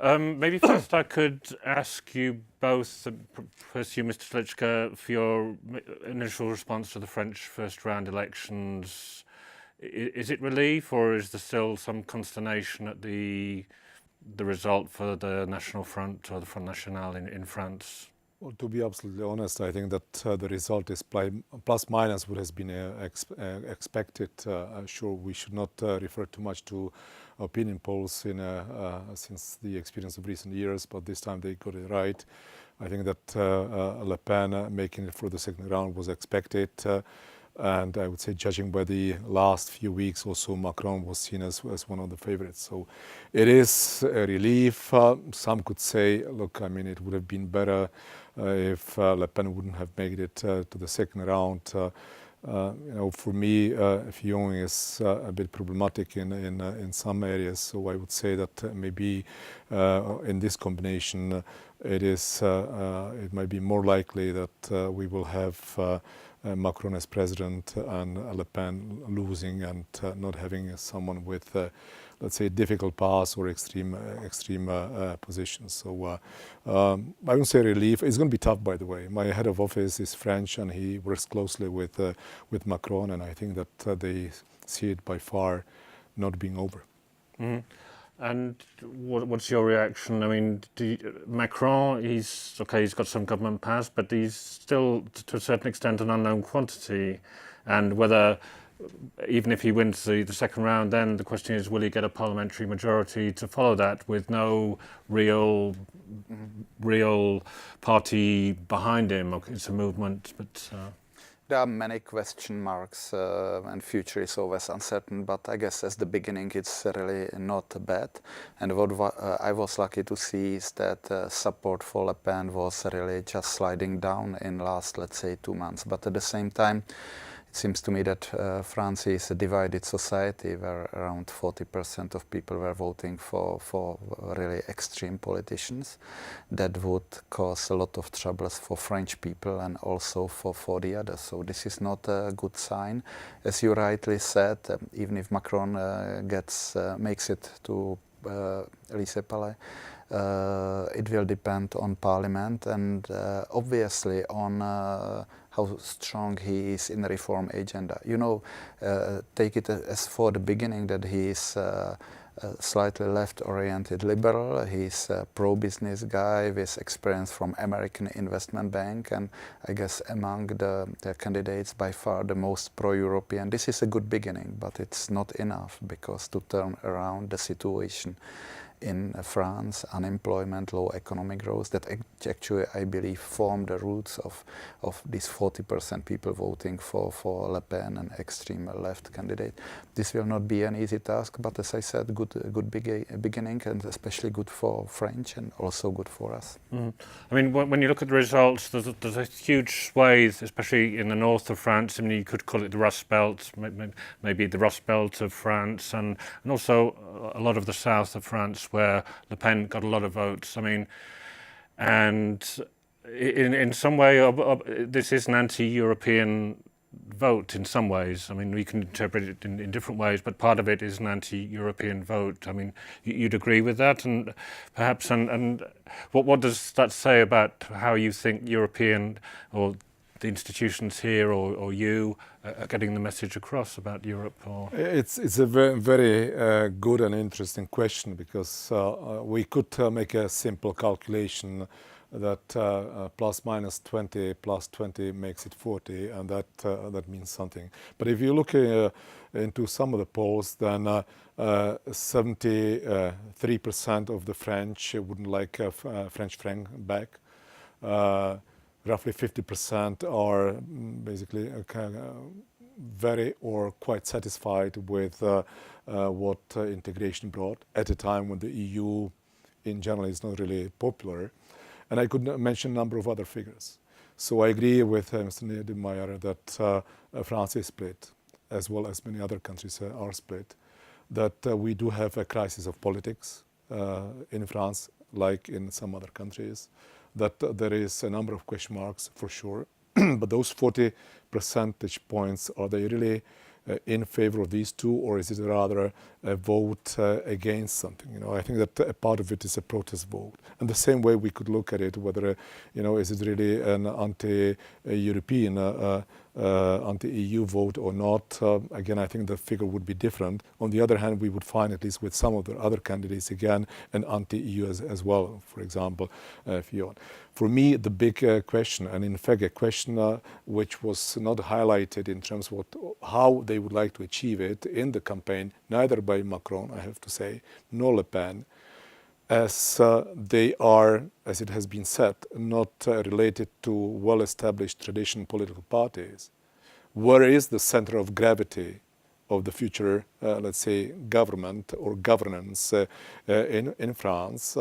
Maybe first I could ask you both, first you, Mr. Telička, for your initial response to the French first round elections. Is it relief, or is there still some consternation at the result for the National Front or the Front National in France? Well, to be absolutely honest, I think that the result is plus minus what has been expected. Sure, we should not refer too much to opinion polls since the experience of recent years, but this time they got it right. I think that Le Pen making it for the second round was expected. And I would say, judging by the last few weeks, also Macron was seen as one of the favorites. So it is a relief. Some could say, look, I mean, it would have been better if Le Pen wouldn't have made it to the second round. For me, Fillon is a bit problematic in some areas. So I would say that maybe in this combination, it might be more likely that we will have Macron as president and Le Pen losing and not having someone with, let's say, difficult paths or extreme positions. So I wouldn't say relief. It's going to be tough, by the way. My head of office is French, and he works closely with Macron, and I think that they see it by far not being over. Mm-hmm. And what's your reaction? I mean, Macron, he's got some government pass, but he's still, to a certain extent, an unknown quantity. And whether, even if he wins the second round, then the question is, will he get a parliamentary majority to follow that with no real party behind him? Okay, it's a movement, but... There are many question marks, and future is always uncertain, but I guess as the beginning it's really not bad. And what I was lucky to see is that support for Le Pen was really just sliding down in last, let's say, 2 months. But at the same time, it seems to me that France is a divided society where around 40% of people were voting for really extreme politicians. That would cause a lot of troubles for French people and also for the others. So this is not a good sign. As you rightly said, even if Macron makes it to Élysée Palais, it will depend on Parliament and obviously on how strong he is in the reform agenda. Take it as for the beginning that he is slightly left-oriented liberal. He's a pro-business guy with experience from American investment bank, and I guess among the candidates by far the most pro-European. This is a good beginning, but it's not enough, because to turn around the situation in France, unemployment, low economic growth, that actually, I believe, form the roots of these 40% people voting for Le Pen, an extreme left candidate. This will not be an easy task, but as I said, good beginning, and especially good for French and also good for us. Mm. I mean, when you look at the results, there's a huge swathe, especially in the north of France. I mean, you could call it the Rust Belt, maybe the Rust Belt of France, and also a lot of the south of France, where Le Pen got a lot of votes. I mean, and in some way, this is an anti-European vote in some ways. I mean, we can interpret it in different ways, but part of it is an anti-European vote. I mean, you'd agree with that, and perhaps, and what does that say about how you think European or the institutions here or you are getting the message across about Europe? Or it's a very, very good and interesting question, because we could make a simple calculation that plus minus 20 plus 20 makes it 40, and that means something. But if you look into some of the polls, then 73% of the French wouldn't like a French franc back. Roughly 50% are basically very or quite satisfied with what integration brought at a time when the EU in general is not really popular. And I could mention a number of other figures. So I agree with Mr. Niedermayer that France is split, as well as many other countries are split, that we do have a crisis of politics in France, like in some other countries, that there is a number of question marks for sure. But those 40 percentage points, are they really in favor of these two, or is it rather a vote against something? I think that a part of it is a protest vote. And the same way we could look at it, whether, is it really an anti-European, anti-EU vote or not? Again, I think the figure would be different. On the other hand, we would find, at least with some of the other candidates, again, an anti-EU as well, for example, Fionn. For me, the big question, and in fact a question which was not highlighted in terms of how they would like to achieve it in the campaign, neither by Macron, I have to say, nor Le Pen, as they are, as it has been said, not related to well-established traditional political parties. Where is the center of gravity of the future, let's say, government or governance in France?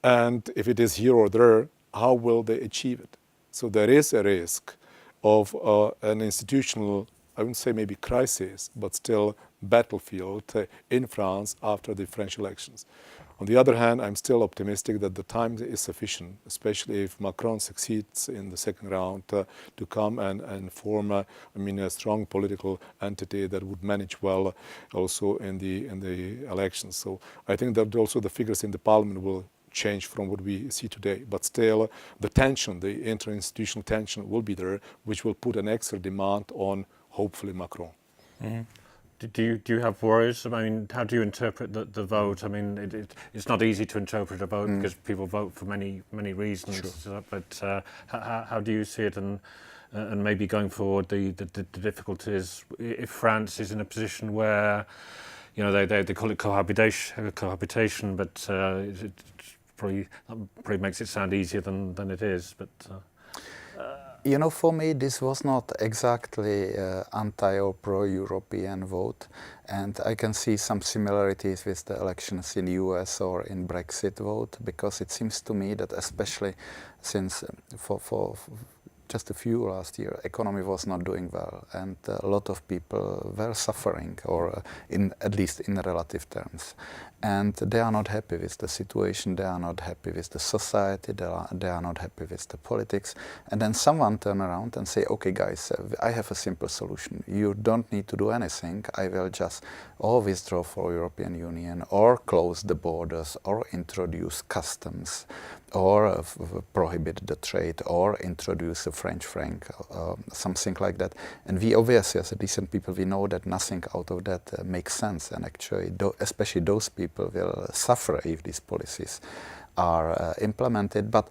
And if it is here or there, how will they achieve it? So there is a risk of an institutional, I wouldn't say maybe crisis, but still battlefield in France after the French elections. On the other hand, I'm still optimistic that the time is sufficient, especially if Macron succeeds in the second round, to come and form a strong political entity that would manage well also in the elections. So I think that also the figures in the parliament will change from what we see today, but still the tension, the interinstitutional tension will be there, which will put an extra demand on hopefully Macron. Mm-hmm. Do you have worries? I mean, how do you interpret the vote? I mean, it's not easy to interpret a vote because people vote for many reasons. Sure. But how do you see it, and maybe going forward, the difficulties if France is in a position where, they call it cohabitation, but it probably makes it sound easier than it is. But for me, this was not exactly anti or pro-European vote, and I can see some similarities with the elections in the US or in Brexit vote, because it seems to me that especially since for just a few last year, economy was not doing well, and a lot of people were suffering, or at least in relative terms. And they are not happy with the situation, they are not happy with the society, they are not happy with the politics. And then someone turn around and say, okay guys, I have a simple solution. You don't need to do anything. I will just withdraw from European Union, or close the borders, or introduce customs, or prohibit the trade, or introduce the French franc, something like that. And we obviously, as a decent people, we know that nothing out of that makes sense. And actually, especially those people will suffer if these policies are implemented. But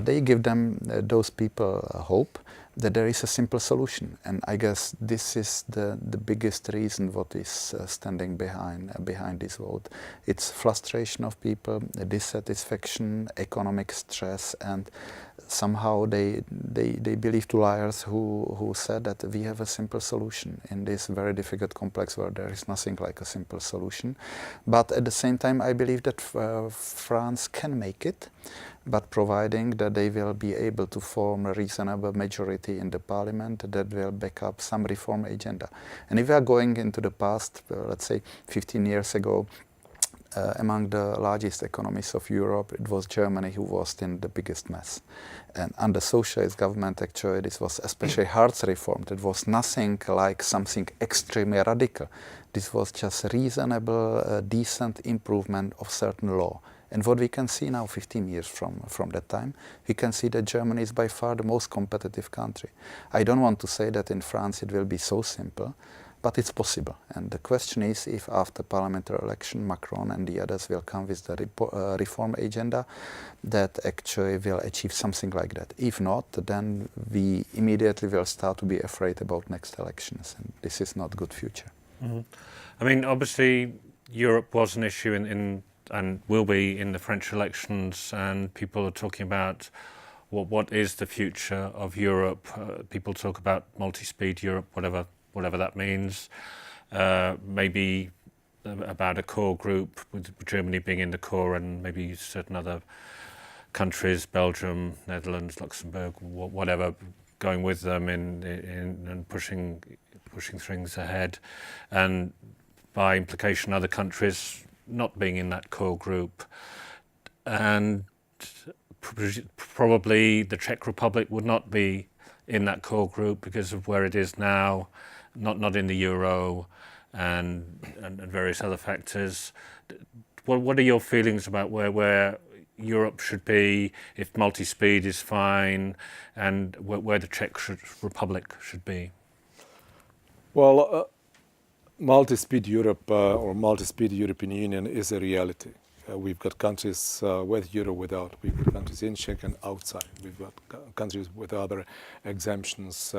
they give those people hope that there is a simple solution. And I guess this is the biggest reason what is standing behind this vote. It's frustration of people, dissatisfaction, economic stress, and somehow they believe to liars who said that we have a simple solution in this very difficult, complex world. There is nothing like a simple solution. But at the same time, I believe that France can make it, but providing that they will be able to form a reasonable majority in the parliament that will back up some reform agenda. And if we are going into the past, let's say 15 years ago, among the largest economies of Europe, it was Germany who was in the biggest mess. And under socialist government, actually, this was especially hard reform. It was nothing like something extremely radical. This was just reasonable, decent improvement of certain law. And what we can see now, 15 years from that time, we can see that Germany is by far the most competitive country. I don't want to say that in France it will be so simple, but it's possible. And the question is if after parliamentary election, Macron and the others will come with the reform agenda that actually will achieve something like that. If not, then we immediately will start to be afraid about next elections. And this is not good future. Mm-hmm. I mean, obviously, Europe was an issue and will be in the French elections, and people are talking about what is the future of Europe. People talk about multi-speed Europe, whatever that means. Maybe about a core group, with Germany being in the core, and maybe certain other countries, Belgium, Netherlands, Luxembourg, whatever, going with them in pushing things ahead, and by implication other countries not being in that core group. And probably the Czech Republic would not be in that core group because of where it is now, not in the euro, and various other factors. What are your feelings about where Europe should be, if multi-speed is fine, and where the Czech Republic should be? Well, multi-speed Europe or multi-speed European Union is a reality. We've got countries with euro, without. We've got countries in Czech and outside. We've got countries with other exemptions.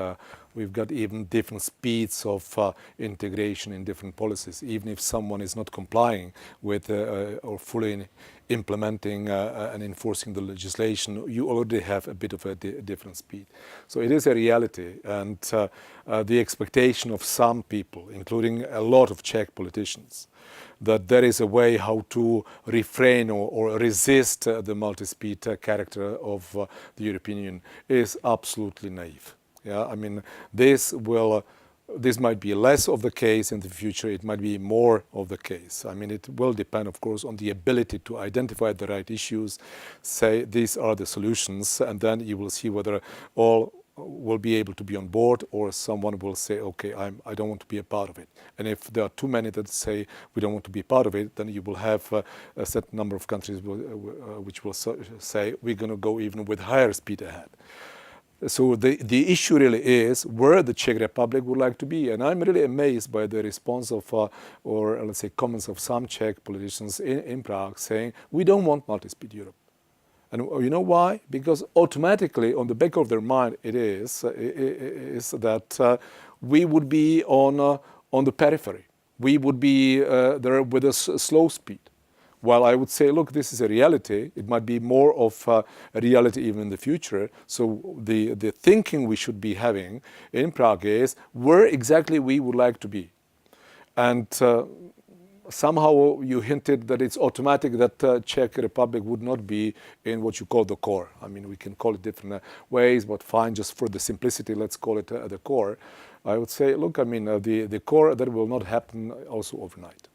We've got even different speeds of integration in different policies. Even if someone is not complying with or fully implementing and enforcing the legislation, you already have a bit of a different speed. So it is a reality, and the expectation of some people, including a lot of Czech politicians, that there is a way how to refrain or resist the multi-speed character of the European Union is absolutely naive. Yeah, I mean, this might be less of the case in the future. It might be more of the case. I mean, it will depend, of course, on the ability to identify the right issues, say these are the solutions, and then you will see whether all will be able to be on board, or someone will say, okay, I don't want to be a part of it. And if there are too many that say we don't want to be a part of it, then you will have a certain number of countries which will say we're going to go even with higher speed ahead. So the issue really is where the Czech Republic would like to be. And I'm really amazed by the response of, or let's say comments of some Czech politicians in Prague saying, we don't want multi-speed Europe. And you know why? Because automatically on the back of their mind it is that we would be on the periphery. We would be there with a slow speed. While I would say, look, this is a reality. It might be more of a reality even in the future. So the thinking we should be having in Prague is where exactly we would like to be. And somehow you hinted that it's automatic that Czech Republic would not be in what you call the core. I mean, we can call it different ways, but fine, just for the simplicity, let's call it the core. I would say, look, I mean, the core, that will not happen also overnight.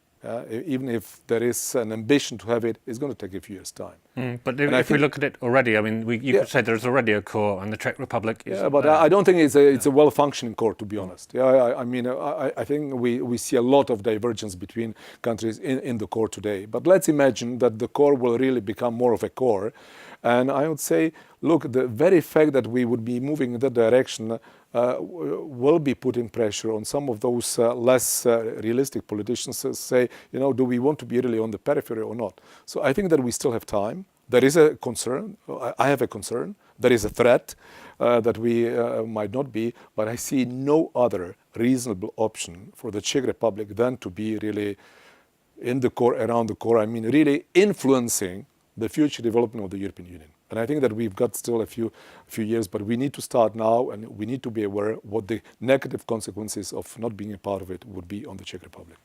Even if there is an ambition to have it, it's going to take a few years' time. But if we look at it already, I mean, you could say there's already a core, and the Czech Republic is. Yeah, but there. I don't think it's a well-functioning core, to be honest. Yeah, I mean, I think we see a lot of divergence between countries in the core today. But let's imagine that the core will really become more of a core. And I would say, look, the very fact that we would be moving in that direction will be putting pressure on some of those less realistic politicians to say, you know, do we want to be really on the periphery or not? So I think that we still have time. There is a concern. I have a concern. There is a threat that we might not be, but I see no other reasonable option for the Czech Republic than to be really in the core, around the core. I mean, really influencing the future development of the European Union. And I think that we've got still a few years, but we need to start now, and we need to be aware what the negative consequences of not being a part of it would be on the Czech Republic.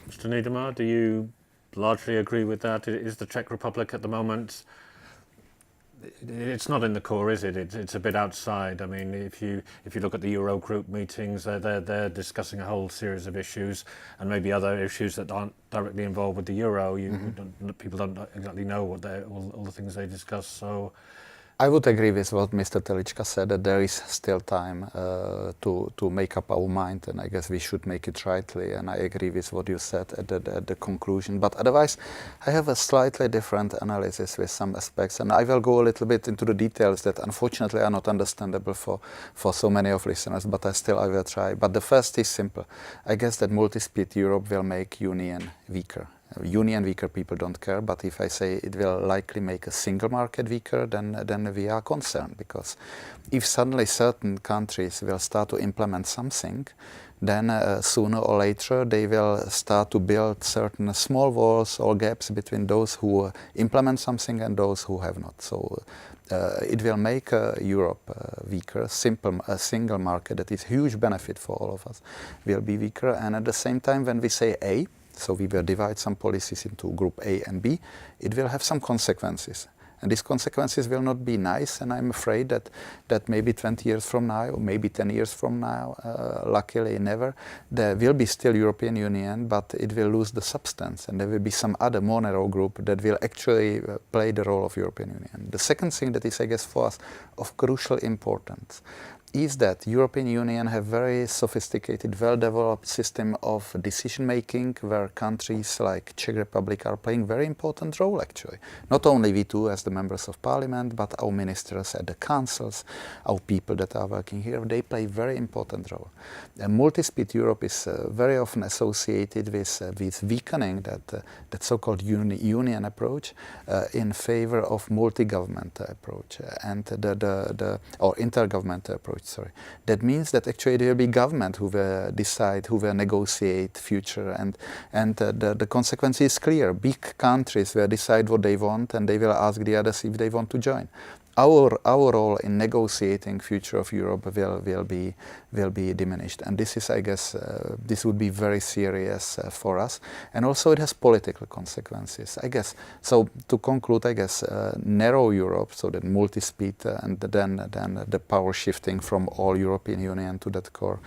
Mr. Niedermayer, do you largely agree with that? Is the Czech Republic at the moment, it's not in the core, is it? It's a bit outside. I mean, if you look at the Eurogroup meetings, they're discussing a whole series of issues, and maybe other issues that aren't directly involved with the euro. People don't exactly know what all the things they discuss. So I would agree with what Mr. Telička said, that there is still time to make up our mind, and I guess we should make it rightly. And I agree with what you said at the conclusion. But otherwise, I have a slightly different analysis with some aspects, and I will go a little bit into the details that unfortunately are not understandable for so many of listeners, but I will try. But the first is simple. I guess that multi-speed Europe will make union weaker. Union weaker, people don't care, but if I say it will likely make a single market weaker, then we are concerned, because if suddenly certain countries will start to implement something, then sooner or later they will start to build certain small walls or gaps between those who implement something and those who have not. So it will make Europe weaker. A single market that is huge benefit for all of us will be weaker, and at the same time, when we say A, so we will divide some policies into group A and B, it will have some consequences. And these consequences will not be nice, and I'm afraid that maybe 20 years from now, or maybe 10 years from now, luckily never, there will be still European Union, but it will lose the substance, and there will be some other more narrow group that will actually play the role of European Union. The second thing that is, I guess, for us of crucial importance is that European Union have very sophisticated, well-developed system of decision-making where countries like Czech Republic are playing very important role actually. Not only we two as the members of parliament, but our ministers at the councils, our people that are working here, they play very important role. Multi-speed Europe is very often associated with weakening that so-called union approach in favor of multi-government approach and or intergovernmental approach. Sorry, that means that actually there will be government who will decide, who will negotiate future, and the consequence is clear. Big countries will decide what they want, and they will ask the others if they want to join. Our role in negotiating future of Europe will be diminished, and this is, I guess, this would be very serious for us, and also it has political consequences, I guess. So to conclude, I guess narrow Europe, so that multi-speed, and then the power shifting from all European Union to that core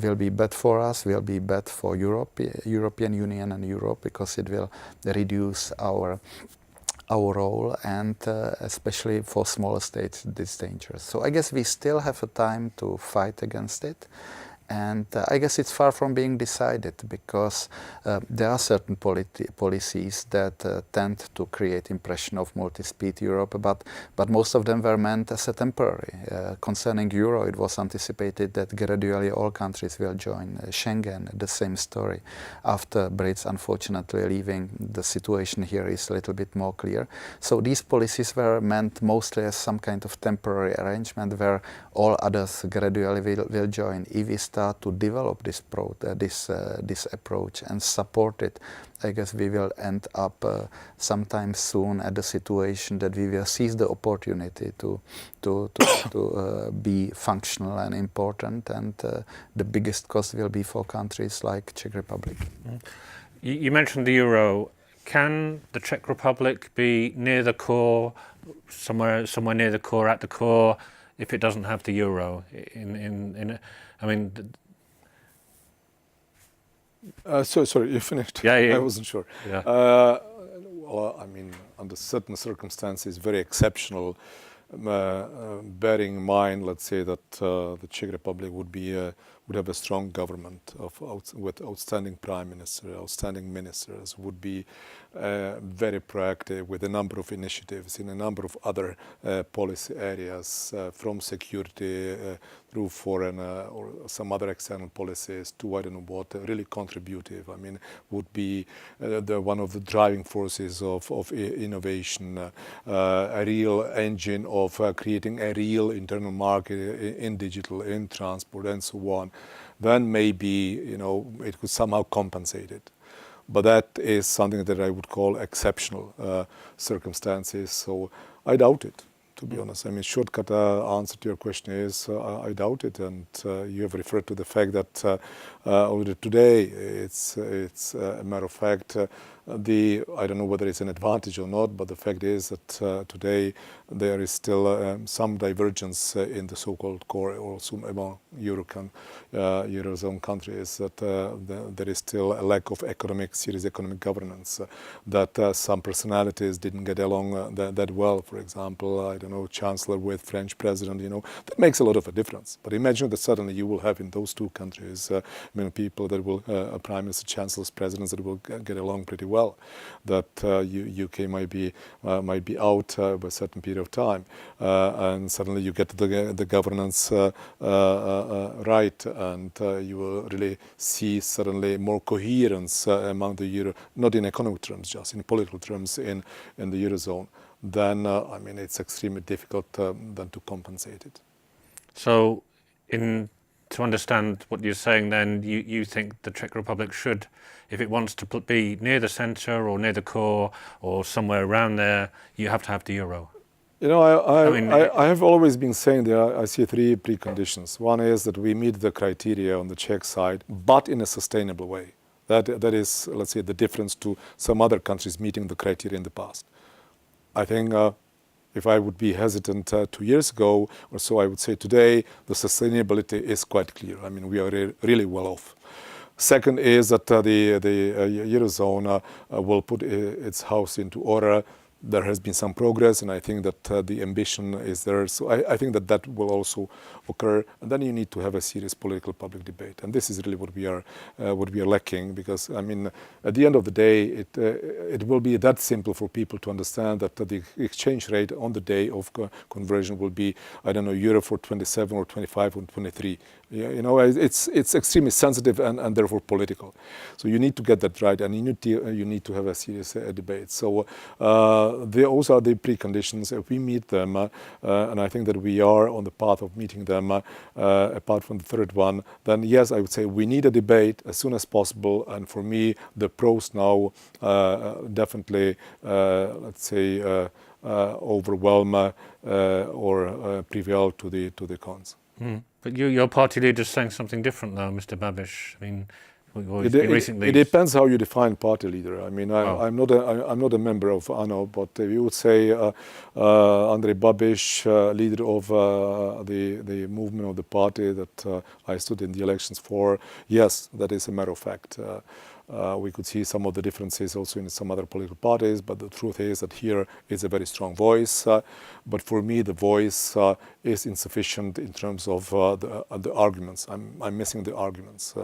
will be bad for us, will be bad for Europe, European Union and Europe, because it will reduce our role, and especially for smaller states, this is dangerous. So I guess we still have a time to fight against it. And I guess it's far from being decided, because there are certain policies that tend to create impression of multi-speed Europe, but most of them were meant as a temporary. Concerning Euro, it was anticipated that gradually all countries will join Schengen, the same story. After Brits unfortunately leaving, the situation here is a little bit more clear. So these policies were meant mostly as some kind of temporary arrangement where all others gradually will join. If we start to develop this approach and support it, I guess we will end up sometime soon at the situation that we will seize the opportunity to be functional and important, and the biggest cost will be for countries like Czech Republic. You mentioned the euro. Can the Czech Republic be near the core, somewhere near the core, at the core, if it doesn't have the euro? I mean, sorry, you finished? Yeah. I wasn't sure. Yeah. Well, I mean, under certain circumstances, very exceptional, bearing in mind, let's say, that the Czech Republic would have a strong government with outstanding prime minister, outstanding ministers, would be very proactive with a number of initiatives in a number of other policy areas, from security through foreign or some other external policies to I don't know what, really contributive. I mean, would be one of the driving forces of innovation, a real engine of creating a real internal market in digital, in transport, and so on. Then maybe, it could somehow compensate it. But that is something that I would call exceptional circumstances. So I doubt it, to be honest. I mean, shortcut answer to your question is I doubt it. And you have referred to the fact that already today it's a matter of fact. I don't know whether it's an advantage or not, but the fact is that today there is still some divergence in the so-called core, also among Eurozone countries, that there is still a lack of serious economic governance, that some personalities didn't get along that well. For example, I don't know, Chancellor with French President, that makes a lot of a difference. But imagine that suddenly you will have in those two countries people that will, Prime Minister, Chancellors, Presidents that will get along pretty well. That UK might be out by a certain period of time, and suddenly you get the governance right, and you will really see suddenly more coherence among the Euro, not in economic terms, just in political terms in the Eurozone. Then I mean, it's extremely difficult then to compensate it. So, to understand what you're saying, then you think the Czech Republic should, if it wants to be near the centre or near the core or somewhere around there, you have to have the euro. I have always been saying I see three preconditions. One is that we meet the criteria on the Czech side, but in a sustainable way. That is, let's say, the difference to some other countries meeting the criteria in the past. I think if I would be hesitant 2 years ago or so, I would say today the sustainability is quite clear. I mean, we are really well off. Second is that the Eurozone will put its house into order there has been some progress, and I think that the ambition is there. So I think that will also occur, and then you need to have a serious political public debate, and this is really what we are lacking. Because I mean, at the end of the day, it will be that simple for people to understand that the exchange rate on the day of conversion will be, I don't know, euro for 27 or 25 or 23. You know, it's extremely sensitive and therefore political. So you need to get that right, and you need to have a serious debate. So those are the preconditions. If we meet them, and I think that we are on the path of meeting them, apart from the third one, then yes, I would say we need a debate as soon as possible. And for me, the pros now definitely, let's say, overwhelm or prevail to the cons. Mm. But your party leader is saying something different, though, Mr. Babiš. I mean, recently. It depends how you define party leader. I mean, I'm not a member of ANO, but if you would say Andrej Babiš, leader of the movement of the party that I stood in the elections for, yes, that is a matter of fact. We could see some of the differences also in some other political parties, but the truth is that here is a very strong voice. But for me, the voice is insufficient in terms of the arguments. I'm missing the arguments.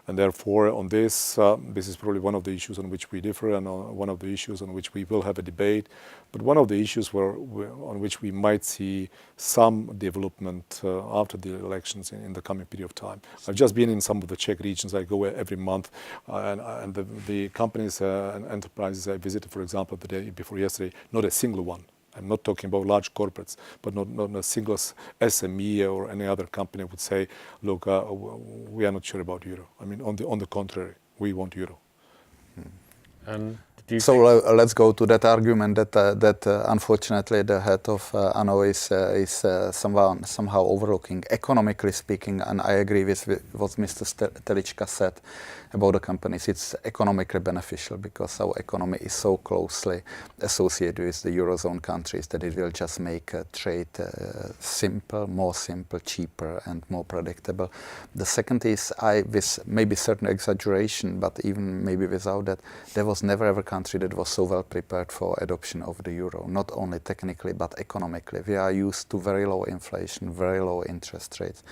And therefore, on this is probably one of the issues on which we differ, and one of the issues on which we will have a debate. But one of the issues on which we might see some development after the elections in the coming period of time. I've just been in some of the Czech regions. I go every month, and the companies and enterprises I visited, for example, the day before yesterday, not a single one. I'm not talking about large corporates, but not a single SME or any other company would say, look, we are not sure about euro. I mean, on the contrary, we want euro. And so let's go to that argument that unfortunately the head of ANO is somehow overlooking. Economically speaking, and I agree with what Mr. Telička said about the companies, it's economically beneficial because our economy is so closely associated with the Eurozone countries that it will just make trade more simple, cheaper and more predictable. The second is, with maybe certain exaggeration, but even maybe without that, there was never ever country that was so well prepared for adoption of the euro, not only technically but economically. We are used to very low inflation, very low interest rates.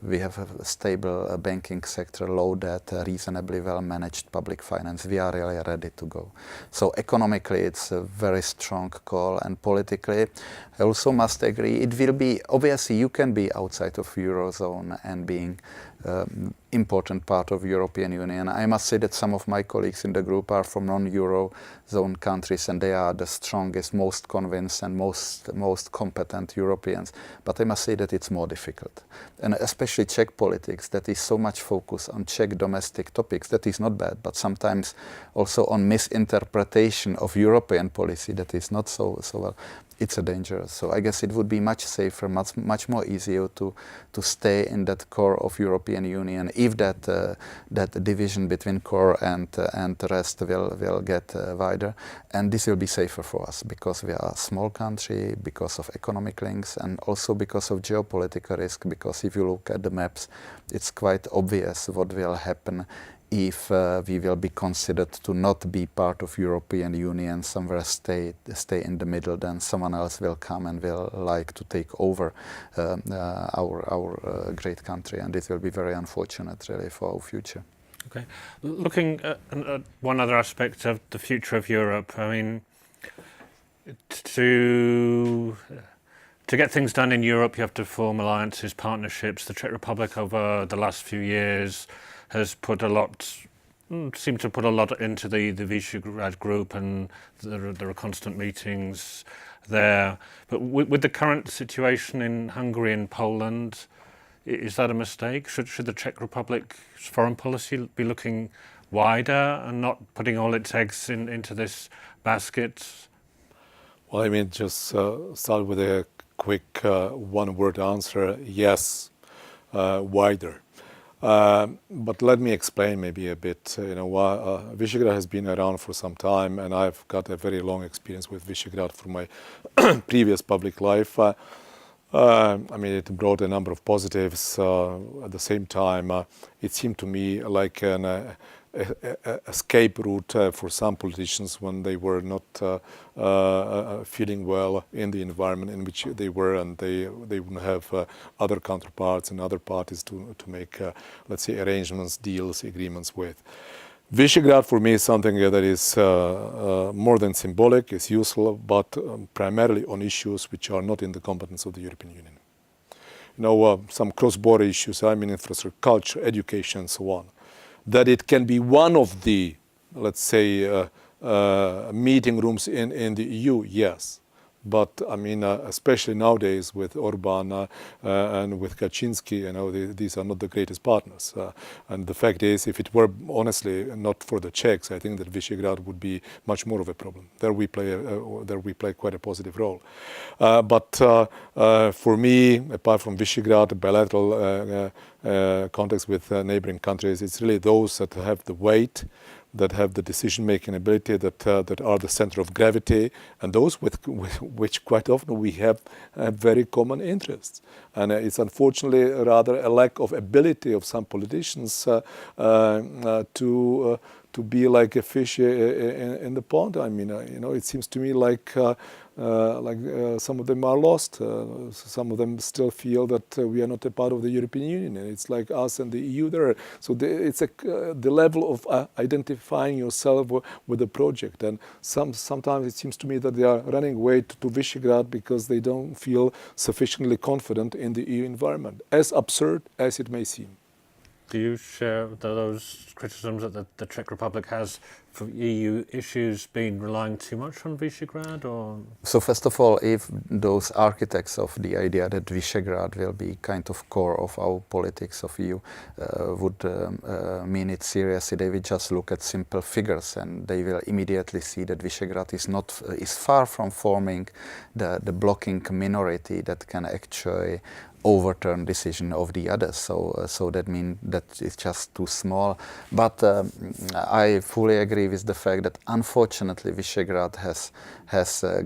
We have a stable banking sector, low debt, reasonably well managed public finance. We are really ready to go. So economically it's a very strong call, and politically I also must agree it will be, obviously you can be outside of Eurozone and being important part of European Union. I must say that some of my colleagues in the group are from non-Eurozone countries, and they are the strongest, most convinced and most competent Europeans. But I must say that it's more difficult. And especially Czech politics, that is so much focus on Czech domestic topics, that is not bad, but sometimes also on misinterpretation of European policy that is not so well. It's a danger. So I guess it would be much safer, much more easier to stay in that core of European Union if that division between core and the rest will get wider. And this will be safer for us because we are a small country, because of economic links, and also because of geopolitical risk. Because if you look at the maps, it's quite obvious what will happen if we will be considered to not be part of European Union, somewhere stay in the middle, then someone else will come and will like to take over our great country, and it will be very unfortunate really for our future. Okay. Looking at one other aspect of the future of Europe, I mean, to get things done in Europe, you have to form alliances, partnerships. The Czech Republic over the last few years has seemed to put a lot into the Visegrad group, and there are constant meetings there. But with the current situation in Hungary and Poland, is that a mistake? Should the Czech Republic's foreign policy be looking wider and not putting all its eggs into this basket? Well, I mean, just start with a quick one-word answer: yes, wider. But let me explain maybe a bit. Visegrad has been around for some time, and I've got a very long experience with Visegrad from my previous public life. I mean, it brought a number of positives. At the same time, it seemed to me like escape route for some politicians when they were not feeling well in the environment in which they were, and they wouldn't have other counterparts and other parties to make, let's say, arrangements, deals, agreements with. Visegrad for me is something that is more than symbolic, is useful, but primarily on issues which are not in the competence of the European Union. You know, some cross-border issues, I mean infrastructure, culture, education, and so on. That it can be one of the, let's say, meeting rooms in the EU, yes. But I mean, especially nowadays with Orban and with Kaczynski, you know, these are not the greatest partners. And the fact is, if it were honestly not for the Czechs, I think that Visegrad would be much more of a problem. There we play quite a positive role. But for me, apart from Visegrad, bilateral contacts with neighboring countries, it's really those that have the weight, that have the decision-making ability, that are the center of gravity, and those with which quite often we have very common interests. And it's unfortunately rather a lack of ability of some politicians to be like a fish in the pond. I mean, you know, it seems to me like some of them are lost. Some of them still feel that we are not a part of the European Union. And it's like us and the EU there. So it's the level of identifying yourself with the project. And sometimes it seems to me that they are running away to Visegrad because they don't feel sufficiently confident in the EU environment, as absurd as it may seem. Do you share those criticisms that the Czech Republic has for EU issues been relying too much on Visegrad? Or? So first of all, if those architects of the idea that Visegrad will be kind of core of our politics of EU would mean it seriously, they will just look at simple figures and they will immediately see that Visegrad is far from forming the blocking minority that can actually overturn decision of the others. So that means that it's just too small. But I fully agree with the fact that unfortunately Visegrad has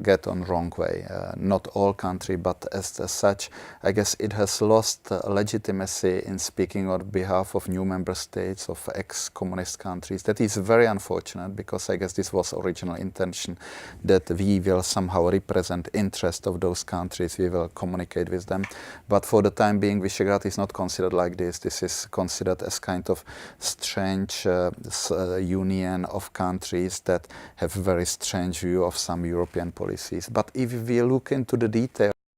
get on wrong way. Not all country, but as such, I guess it has lost legitimacy in speaking on behalf of new member states, of ex-communist countries. That is very unfortunate because I guess this was original intention that we will somehow represent interest of those countries, we will communicate with them. But for the time being, Visegrad is not considered like this. This is considered as kind of strange union of countries that have very strange view of some European policies. But if we look into the detail,